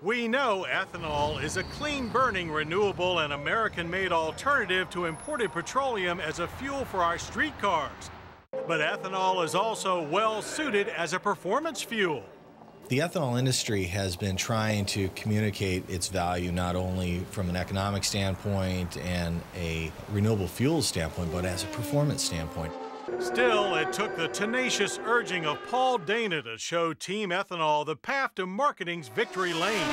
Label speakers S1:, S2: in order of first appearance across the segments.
S1: We know ethanol is a clean-burning, renewable, and American-made alternative to imported petroleum as a fuel for our streetcars. But ethanol is also well-suited as a performance fuel.
S2: The ethanol industry has been trying to communicate its value not only from an economic standpoint and a renewable fuels standpoint, but as a performance standpoint.
S1: Still, it took the tenacious urging of Paul Dana to show Team Ethanol the path to marketing's victory lane.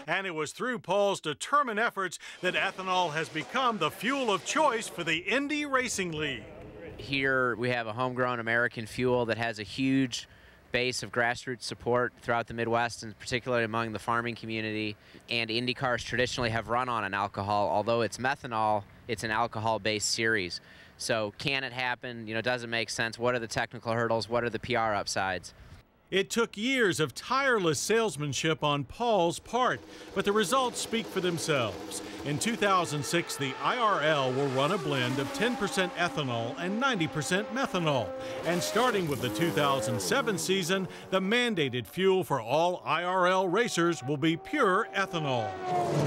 S1: And it was through Paul's determined efforts that ethanol has become the fuel of choice for the Indy Racing League.
S3: Here we have a homegrown American fuel that has a huge base of grassroots support throughout the Midwest, and particularly among the farming community. And Indy cars traditionally have run on an alcohol. Although it's methanol, it's an alcohol-based series. So can it happen? Does it make sense? What are the technical hurdles? What are the PR upsides?
S1: It took years of tireless salesmanship on Paul's part, but the results speak for themselves. In 2006, the IRL will run a blend of 10% ethanol and 90% methanol. And starting with the 2007 season, the mandated fuel for all IRL racers will be pure ethanol.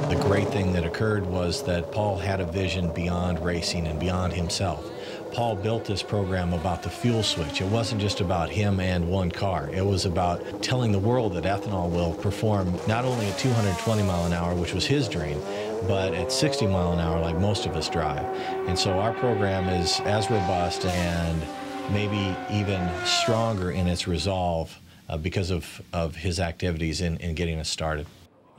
S2: The great thing that occurred was that Paul had a vision beyond racing and beyond himself. Paul built this program about the fuel switch. It wasn't just about him and one car. It was about telling the world that ethanol will perform not only at 220 mile an hour, which was his dream, but at 60 mile an hour like most of us drive. And so our program is as robust and maybe even stronger in its resolve because of his activities in getting us started.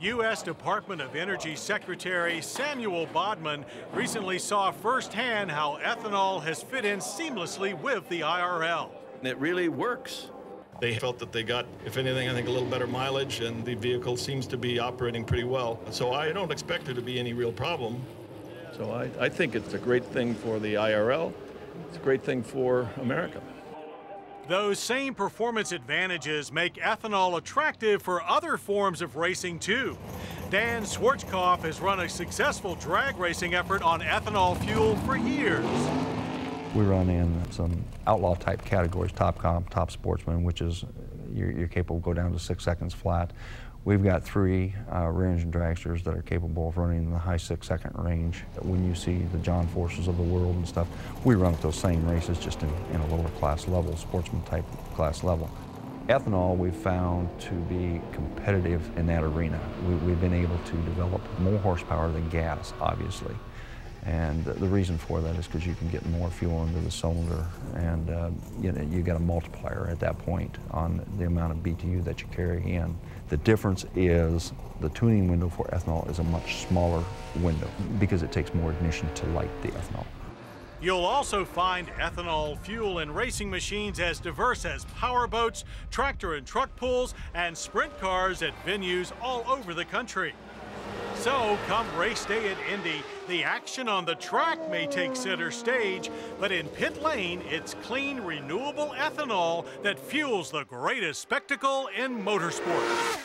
S1: U.S. Department of Energy Secretary Samuel Bodman recently saw firsthand how ethanol has fit in seamlessly with the IRL.
S4: It really works. They felt that they got, if anything, I think a little better mileage, and the vehicle seems to be operating pretty well. So I don't expect there to be any real problem. So I think it's a great thing for the IRL. It's a great thing for America.
S1: Those same performance advantages make ethanol attractive for other forms of racing too. Dan Schwarzkopf has run a successful drag racing effort on ethanol fuel for years.
S5: We run in some outlaw type categories, top comp, top sportsman, which is you're capable of go down to 6 seconds flat. We've got 3 rear engine dragsters that are capable of running in the high 6-second range. When you see the John Forces of the world and stuff, we run at those same races just in a lower class level, sportsman type class level. Ethanol we've found to be competitive in that arena. We've been able to develop more horsepower than gas, obviously. And the reason for that is because you can get more fuel into the cylinder, and you get a multiplier at that point on the amount of BTU that you carry in. The difference is the tuning window for ethanol is a much smaller window because it takes more ignition to light the ethanol.
S1: You'll also find ethanol fuel in racing machines as diverse as powerboats, tractor and truck pulls, and sprint cars at venues all over the country. So, come race day at Indy, the action on the track may take center stage, but in pit lane, it's clean, renewable ethanol that fuels the greatest spectacle in motorsports.